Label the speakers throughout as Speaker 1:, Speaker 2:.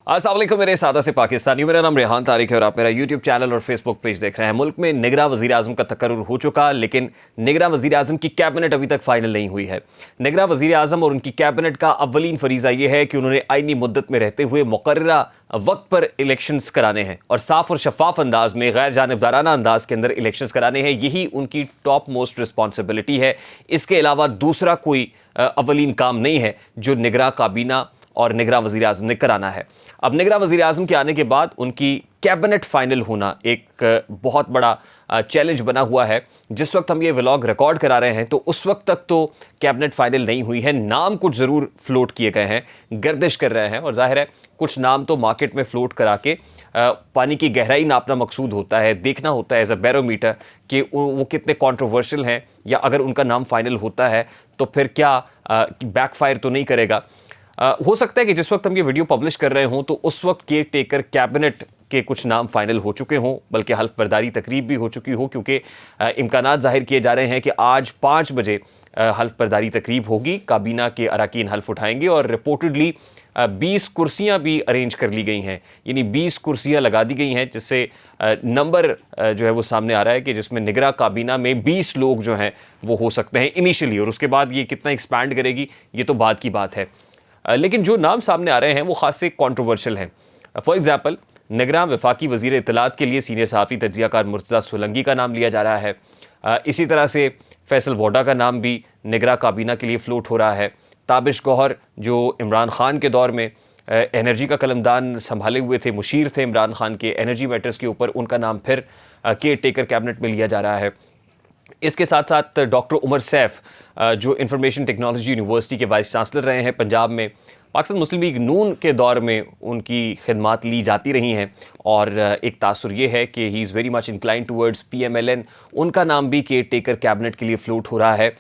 Speaker 1: अस्सलाम वालेकुम मेरे सादा से पाकिस्तानी। मेरा नाम रेहान तारिक है और आप मेरा यूट्यूब चैनल और फेसबुक पेज देख रहे हैं। मुल्क में निगरां वज़ीर आज़म का तकर्रुर हो चुका, लेकिन निगरां वज़ीर आज़म की कैबिनेट अभी तक फाइनल नहीं हुई है। निगरां वज़ीर आज़म और उनकी कैबिनेट का अव्वलीन फरीज़ा ये है कि उन्होंने आईनी मुद्दत में रहते हुए मुकर्ररा वक्त पर इलेक्शंस कराने हैं और साफ और शफाफ अंदाज में, गैर जानिबदाराना अंदाज के अंदर इलेक्शंस कराने हैं। यही उनकी टॉप मोस्ट रिस्पॉन्सिबिलिटी है। इसके अलावा दूसरा कोई अव्वलीन काम नहीं है जो निगरां काबीना और निगरां वज़ीर आज़म ने कराना है। अब निगरां वज़ीर आज़म के आने के बाद उनकी कैबिनेट फाइनल होना एक बहुत बड़ा चैलेंज बना हुआ है। जिस वक्त हम ये व्लॉग रिकॉर्ड करा रहे हैं तो उस वक्त तक तो कैबिनेट फाइनल नहीं हुई है। नाम कुछ ज़रूर फ्लोट किए गए हैं, गर्दिश कर रहे हैं, और जाहिर है कुछ नाम तो मार्केट में फ्लोट करा के पानी की गहराई नापना मकसूद होता है, देखना होता है एज अ बैरोमीटर कि वो कितने कंट्रोवर्शियल हैं, या अगर उनका नाम फाइनल होता है तो फिर क्या बैकफायर तो नहीं करेगा। हो सकता है कि जिस वक्त हम ये वीडियो पब्लिश कर रहे हों तो उस वक्त केयर टेकर कैबिनेट के कुछ नाम फाइनल हो चुके हों, बल्कि हल्फ बर्दारी तकरीब भी हो चुकी हो, क्योंकि इम्कानात ज़ाहिर किए जा रहे हैं कि आज 5 बजे हल्फ बर्दारी तकरीब होगी। काबीना के अरकान हल्फ उठाएंगे और रिपोर्टेडली 20 कुर्सियां भी अरेंज कर ली गई हैं, यानी 20 कुर्सियां लगा दी गई हैं, जिससे नंबर जो है वो सामने आ रहा है कि जिसमें निगरां काबीना में 20 लोग जो हैं वो हो सकते हैं इनिशियली, और उसके बाद ये कितना एक्सपैंड करेगी ये तो बाद की बात है। लेकिन जो नाम सामने आ रहे हैं वो ख़ास से कंट्रोवर्शियल हैं। फॉर एग्जांपल, निगरां वफाकी वज़ीर इत्तलात के लिए सीनियर सहाफ़ी तज्ज़ियाकार मुर्तज़ा सोलंकी का नाम लिया जा रहा है। इसी तरह से फैसल वोडा का नाम भी निगरां काबीना के लिए फ्लोट हो रहा है। ताबिश गौहर जो इमरान खान के दौर में एनर्जी का कलमदान संभाले हुए थे, मुशीर थे इमरान खान के एनर्जी मैटर्स के ऊपर, उनका नाम फिर केयर टेकर कैबिनेट में लिया जा रहा है। इसके साथ साथ डॉक्टर उमर सैफ जो इंफॉर्मेशन टेक्नोलॉजी यूनिवर्सिटी के वाइस चांसलर रहे हैं पंजाब में, पाकिस्तान मुस्लिम लीग नून के दौर में उनकी खिदमात ली जाती रही हैं, और एक तासुर ये है कि he is very much incline towards PMLN। उनका नाम भी केयर टेकर कैबिनेट के लिए फ्लोट हो रहा है।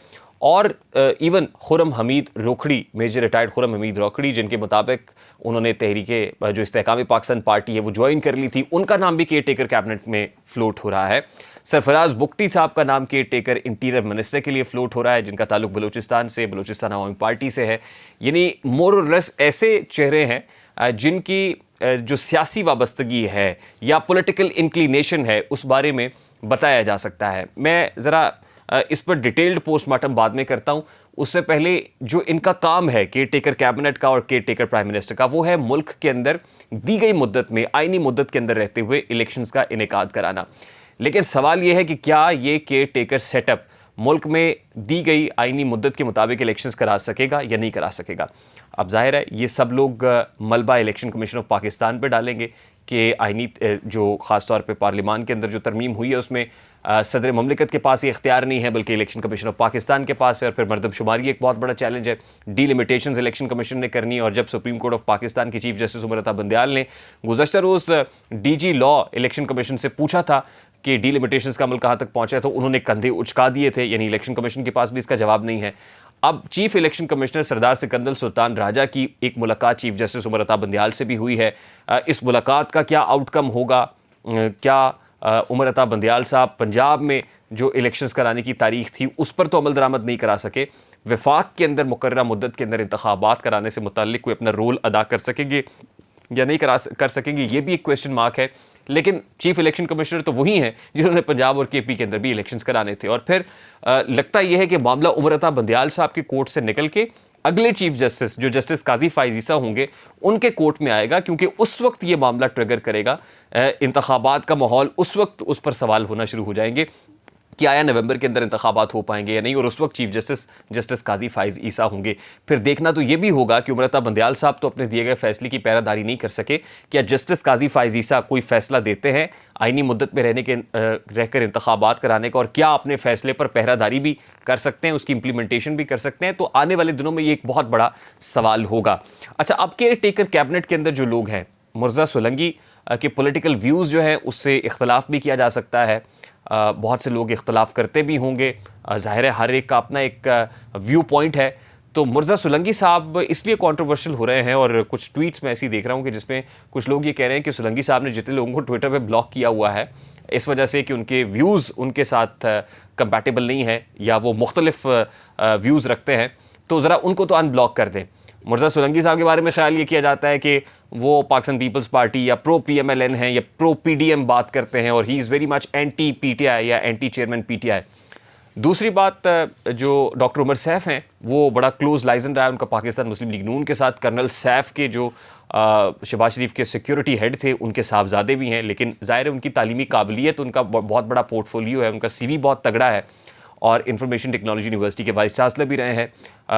Speaker 1: और even Khurram Hameed Rokhri, major retired Khurram Hameed Rokhri, जिनके मुताबिक उन्होंने तहरीके जो इस्तेहकाम पाकिस्तान पार्टी है वो ज्वाइन कर ली थी, उनका नाम भी केयर टेकर कैबिनेट में फ्लोट हो रहा है। सरफराज बुगटी साहब का नाम केयर टेकर इंटीरियर मिनिस्टर के लिए फ्लोट हो रहा है, जिनका ताल्लुक बलूचिस्तान से, बलूचिस्तान अवामी पार्टी से है। यानी मोर और लेस ऐसे चेहरे हैं जिनकी जो सियासी वाबस्तगी है या पॉलिटिकल इंक्लिनेशन है उस बारे में बताया जा सकता है। मैं ज़रा इस पर डिटेल्ड पोस्टमार्टम बाद में करता हूँ। उससे पहले जो इनका काम है केयर टेकर कैबिनेट का और केयर टेकर प्राइम मिनिस्टर का, वो है मुल्क के अंदर दी गई मुद्दत में, आईनी मुद्दत के अंदर रहते हुए इलेक्शंस का इनेकाद कराना। लेकिन सवाल ये है कि क्या ये केयर टेकर सेटअप मुल्क में दी गई आईनी मुद्दत के मुताबिक इलेक्शंस करा सकेगा या नहीं करा सकेगा। अब जाहिर है ये सब लोग मलबा इलेक्शन कमीशन ऑफ पाकिस्तान पर डालेंगे कि आईनी जो ख़ास तौर पे पार्लियामान के अंदर जो तरमीम हुई है उसमें सदर ममलिकत के पास ये इख्तियार नहीं है, बल्कि इलेक्शन कमीशन ऑफ पाकिस्तान के पास है। और फिर मरदमशुमारी एक बहुत बड़ा चैलेंज है, डीलिमिटेशंस इलेक्शन कमीशन ने करनी है। और जब सुप्रीम कोर्ट ऑफ पाकिस्तान के चीफ जस्टिस उमर अता बंदयाल ने गुज़श्ता रोज़ DG लॉ इलेक्शन कमीशन से पूछा था कि डीलिमिटेशंस का अमल कहाँ तक पहुँचा है, तो उन्होंने कंधे उचका दिए थे, यानी इलेक्शन कमीशन के पास भी इसका जवाब नहीं है। अब चीफ इलेक्शन कमिश्नर सरदार सिकंदर सुल्तान राजा की एक मुलाकात चीफ जस्टिस उमर अता बंदयाल से भी हुई है। इस मुलाकात का क्या आउटकम होगा, क्या उमर अता बंदयाल साहब पंजाब में जो इलेक्शंस कराने की तारीख थी उस पर तो अमल दरामद नहीं करा सके, वफाक के अंदर मुकर्ररा मुद्दत के अंदर इंतखाबात कराने से मुताल्लिक कोई अपना रोल अदा कर सकेंगे या नहीं कर सकेंगे, ये भी एक क्वेश्चन मार्क है। लेकिन चीफ इलेक्शन कमिश्नर तो वही हैं जिन्होंने पंजाब और KP के अंदर भी इलेक्शंस कराने थे। और फिर लगता यह है कि मामला उमर अता बंदयाल साहब के कोर्ट से निकल के अगले चीफ जस्टिस जो जस्टिस काजी फ़ाइज़ ईसा होंगे उनके कोर्ट में आएगा, क्योंकि उस वक्त ये मामला ट्रिगर करेगा इंतखाबात का माहौल। उस वक्त उस पर सवाल होना शुरू हो जाएंगे कि आया नवंबर के अंदर इंतखाबात हो पाएंगे या नहीं, और उस वक्त चीफ जस्टिस काजी फ़ाइज़ ईसा होंगे। फिर देखना तो ये भी होगा कि उमर अता बंदयाल साहब तो अपने दिए गए फैसले की पैरादारी नहीं कर सके। क्या जस्टिस काजी फ़ाइज़ ईसा कोई फ़ैसला देते हैं आईनी मुद्दत में रहकर इंतखाबात कराने का, और क्या अपने फ़ैसले पर पहरादारी भी कर सकते हैं, उसकी इम्प्लीमेंटेशन भी कर सकते हैं? तो आने वाले दिनों में ये एक बहुत बड़ा सवाल होगा। अच्छा, अब केयर टेकर कैबिनेट के अंदर जो लोग हैं, मुर्तज़ा सोलंकी के पॉलिटिकल व्यूज़ जो हैं उससे इख्तलाफ भी किया जा सकता है। बहुत से लोग इख्तलाफ करते भी होंगे, ज़ाहिर है हर एक का अपना एक व्यू पॉइंट है। तो मुर्तज़ा सोलंकी साहब इसलिए कंट्रोवर्शियल हो रहे हैं, और कुछ ट्वीट्स में ऐसी देख रहा हूँ कि जिसमें कुछ लोग ये कह रहे हैं कि सोलंकी साहब ने जितने लोगों को ट्विटर पे ब्लॉक किया हुआ है इस वजह से कि उनके व्यूज़ उनके साथ कंपैटिबल नहीं है या वो मुख्तलिफ व्यूज़ रखते हैं, तो ज़रा उनको तो अनब्लॉक कर दें। मुर्जा सोलंकी साहब के बारे में ख्याल ये किया जाता है कि वो पाकिस्तान पीपल्स पार्टी या प्रो PMLN हैं या प्रो PDM बात करते हैं और he is very much anti PTI या एंटी चेयरमैन PTI। दूसरी बात, जो डॉक्टर उमर सैफ हैं वो बड़ा क्लोज लाइजन रहा है उनका पाकिस्तान मुस्लिम लीग नून के साथ। कर्नल सैफ के जो शहबाज शरीफ के सिक्योरिटी हेड थे उनके साहबजादे भी हैं, लेकिन ज़ाहिर है उनकी तालीमी काबिलियत, उनका बहुत बड़ा पोर्टफोलियो है, उनका CV बहुत तगड़ा है और इंफॉर्मेशन टेक्नोलॉजी यूनिवर्सिटी के वाइस चांसलर भी रहे हैं,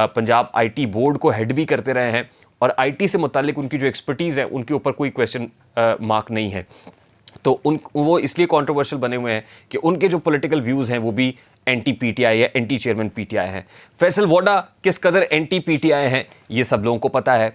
Speaker 1: पंजाब IT बोर्ड को हेड भी करते रहे हैं और IT से मुतालिक उनकी जो एक्सपर्टीज़ है उनके ऊपर कोई क्वेश्चन मार्क नहीं है। तो वो इसलिए कंट्रोवर्शियल बने हुए हैं कि उनके जो पॉलिटिकल व्यूज़ हैं वो भी एंटी PTI या एंटी चेयरमैन PTI हैं। फैसल वोडा किस कदर एंटी PTI हैं ये सब लोगों को पता है।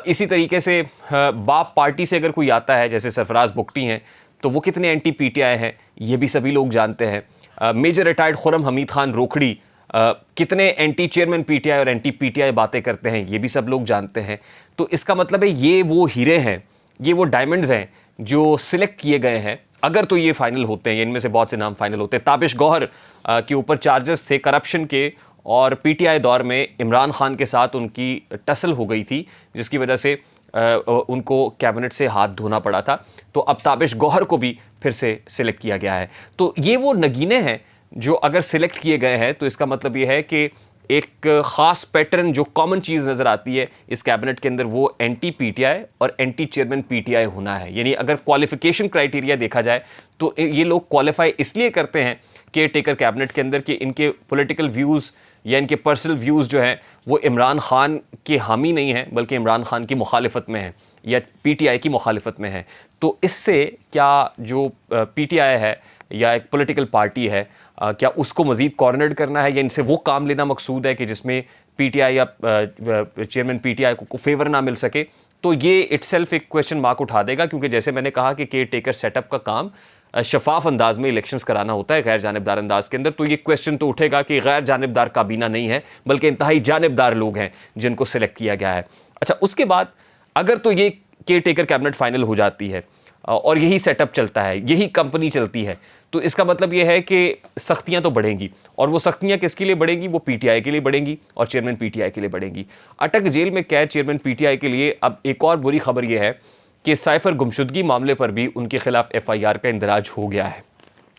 Speaker 1: इसी तरीके से बाप पार्टी से अगर कोई आता है जैसे सरफराज बुगटी हैं तो वो कितने एंटी PTI हैं ये भी सभी लोग जानते हैं। मेजर रिटायर्ड खुर्रम हमीद खान रोखड़ी कितने एंटी चेयरमैन PTI और एंटी PTI बातें करते हैं ये भी सब लोग जानते हैं। तो इसका मतलब है ये वो हीरे हैं, ये वो डायमंड्स हैं जो सिलेक्ट किए गए हैं। अगर तो ये फाइनल होते हैं, इनमें से बहुत से नाम फाइनल होते हैं। ताबिश गौहर के ऊपर चार्जेस थे करप्शन के और PTI दौर में इमरान खान के साथ उनकी टसल हो गई थी जिसकी वजह से उनको कैबिनेट से हाथ धोना पड़ा था। तो अब ताबिश गौहर को भी फिर से सिलेक्ट किया गया है। तो ये वो नगीने हैं जो अगर सिलेक्ट किए गए हैं तो इसका मतलब ये है कि एक ख़ास पैटर्न जो कॉमन चीज़ नज़र आती है इस कैबिनेट के अंदर वो एंटी PTI और एंटी चेयरमैन PTI होना है। यानी अगर क्वालिफिकेशन क्राइटेरिया देखा जाए तो ये लोग क्वालिफाई इसलिए करते हैं केयर टेकर कैबिनेट के अंदर कि इनके पॉलिटिकल व्यूज़ या इनके पर्सनल व्यूज़ जो हैं वो इमरान खान के हामी नहीं हैं बल्कि इमरान खान की मुखालिफत में हैं या PTI की मुखालिफत में हैं। तो इससे क्या जो PTI है या एक पॉलिटिकल पार्टी है क्या उसको मज़ीद कॉर्नर्ड करना है या इनसे वो काम लेना मकसूद है कि जिसमें PTI या चेयरमैन PTI को फेवर ना मिल सके। तो ये इटसेल्फ एक क्वेश्चन मार्क उठा देगा क्योंकि जैसे मैंने कहा कि केयर टेकर सेटअप का काम शफाफ अंदाज में इलेक्शंस कराना होता है गैर जानिबदार अंदाज के अंदर। तो ये क्वेश्चन तो उठेगा कि गैर जानिबदार काबीना नहीं है बल्कि इंतहाई जानिबदार लोग हैं जिनको सिलेक्ट किया गया है। अच्छा, उसके बाद अगर तो ये केयर टेकर कैबिनेट फाइनल हो जाती है और यही सेटअप चलता है, यही कंपनी चलती है, तो इसका मतलब ये है कि सख्तियां तो बढ़ेंगी और वो सख्तियां किसके लिए बढ़ेंगी? वो PTI के लिए बढ़ेंगी और चेयरमैन PTI के लिए बढ़ेंगी। अटक जेल में कैद चेयरमैन PTI के लिए अब एक और बुरी खबर ये है कि साइफर गुमशुदगी मामले पर भी उनके खिलाफ FIR का इंदराज हो गया है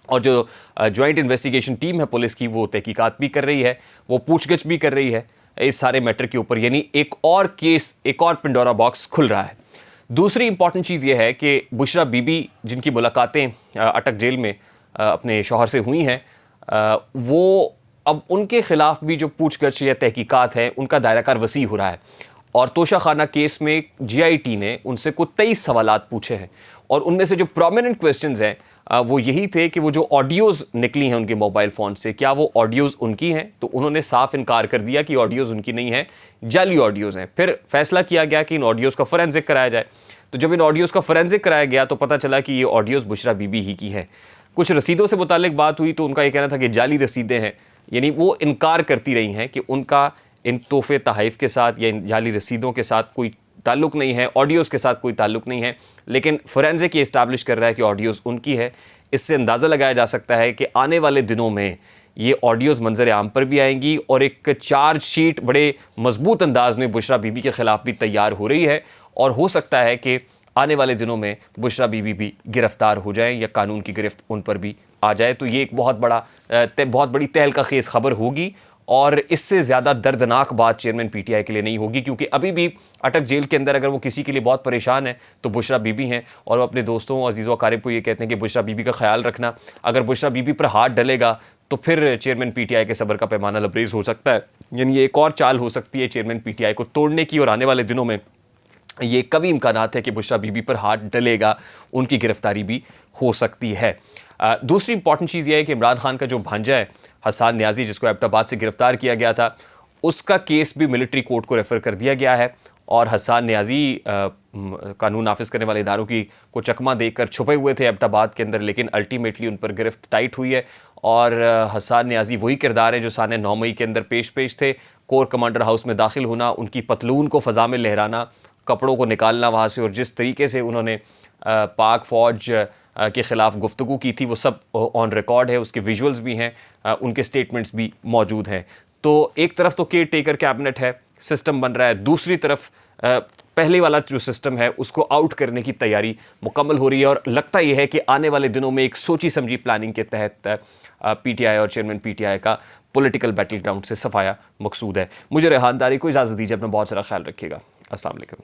Speaker 1: और जो जॉइंट इन्वेस्टिगेशन टीम है पुलिस की वो तहकीकात भी कर रही है, वो पूछगछ भी कर रही है इस सारे मैटर के ऊपर। यानी एक और केस, एक और पिंडोरा बॉक्स खुल रहा है। दूसरी इंपॉर्टेंट चीज़ ये है कि बुशरा बीबी जिनकी मुलाकातें अटक जेल में अपने शौहर से हुई हैं, वो अब उनके ख़िलाफ़ भी जो पूछगछ या तहकीकात है उनका दायराकार वसी हो रहा है और तोशा खाना केस में GIT ने उनसे कुछ 23 सवालात पूछे हैं और उनमें से जो प्रोमिनेंट क्वेश्चंस हैं वो यही थे कि वो जो ऑडियोज़ निकली हैं उनके मोबाइल फ़ोन से क्या वो ऑडियोज़ उनकी हैं। तो उन्होंने साफ इनकार कर दिया कि ऑडियोज़ उनकी नहीं है, जाली ऑडियोज़ हैं। फिर फैसला किया गया कि इन ऑडियोज़ का फोरेंसिक कराया जाए। तो जब इन ऑडियोज़ का फोरेंसिक कराया गया तो पता चला कि ये ऑडियोज़ बुशरा बीबी ही की हैं। कुछ रसीदों से मुतालिक बात हुई तो उनका ये कहना था कि जाली रसीदें हैं, यानी वो इनकार करती रही हैं कि उनका इन तोहफ़े तहाइफ के साथ या इन जाली रसीदों के साथ कोई ताल्लुक़ नहीं है, ऑडियोज़ के साथ कोई ताल्लुक़ नहीं है। लेकिन फोरेंसिक ये इस्टाब्लिश कर रहा है कि ऑडियोज़ उनकी है। इससे अंदाज़ा लगाया जा सकता है कि आने वाले दिनों में ये ऑडियोज़ मंजर आम पर भी आएंगी और एक चार्जशीट बड़े मजबूत अंदाज में बुशरा बीबी के ख़िलाफ़ भी तैयार हो रही है और हो सकता है कि आने वाले दिनों में बुशरा बीबी भी गिरफ़्तार हो जाएं या कानून की गिरफ्त उन पर भी आ जाए। तो ये एक बहुत बड़ी तहलका खेज़ खबर होगी और इससे ज़्यादा दर्दनाक बात चेयरमैन PTI के लिए नहीं होगी क्योंकि अभी भी अटक जेल के अंदर अगर वो किसी के लिए बहुत परेशान है तो बुशरा बीबी हैं और वो अपने दोस्तों और अजीज़ व अकारिब को ये कहते हैं कि बुशरा बीबी का ख्याल रखना। अगर बुशरा बीबी पर हाथ डलेगा तो फिर चेयरमैन PTI के सब्र का पैमाना लबरेज़ हो सकता है। यानी ये एक और चाल हो सकती है चेयरमैन PTI को तोड़ने की और आने वाले दिनों में ये कभी इम्कानात है कि बुशरा बीबी पर हाथ डलेगा, उनकी गिरफ्तारी भी हो सकती है। दूसरी इंपॉर्टेंट चीज़ यह है कि इमरान खान का जो भांजा है हसन न्याजी, जिसको एबटाबाद से गिरफ्तार किया गया था, उसका केस भी मिलिट्री कोर्ट को रेफ़र कर दिया गया है और हसन न्याजी कानून नाफिज करने वाले इदारों की को चकमा देकर छुपे हुए थे एबटाबाद के अंदर, लेकिन अल्टीमेटली उन पर गिरफ्त टाइट हुई है और हसन न्याजी वही किरदार है जो साने 9 मई के अंदर पेश थे। कोर कमांडर हाउस में दाखिल होना, उनकी पतलून को फ़ज़ा में लहराना, कपड़ों को निकालना वहाँ से और जिस तरीके से उन्होंने पाक फ़ौज के ख़िलाफ़ गुफ्तगू की थी वो सब ऑन रिकॉर्ड है, उसके विजुअल्स भी हैं, उनके स्टेटमेंट्स भी मौजूद हैं। तो एक तरफ तो केयर टेकर कैबिनेट है, सिस्टम बन रहा है, दूसरी तरफ पहले वाला जो सिस्टम है उसको आउट करने की तैयारी मुकम्मल हो रही है। और लगता यह है कि आने वाले दिनों में एक सोची समझी प्लानिंग के तहत पीटीआई और चेयरमैन पीटीआई का पॉलिटिकल बैटल ग्राउंड से सफाया मकसूद है। मुझे रेहान तारिक को इजाज़त दीजिए, अपना बहुत सारा ख्याल रखिएगा। अस्सलाम वालेकुम।